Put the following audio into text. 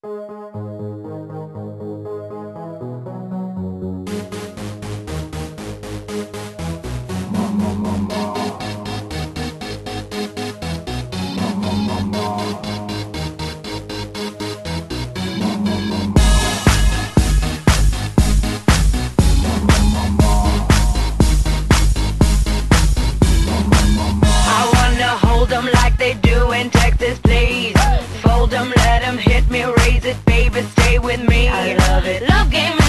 Like they do in Texas, please. Fold 'em, let 'em hit me, raise it, baby, stay with me. I love it. Love game.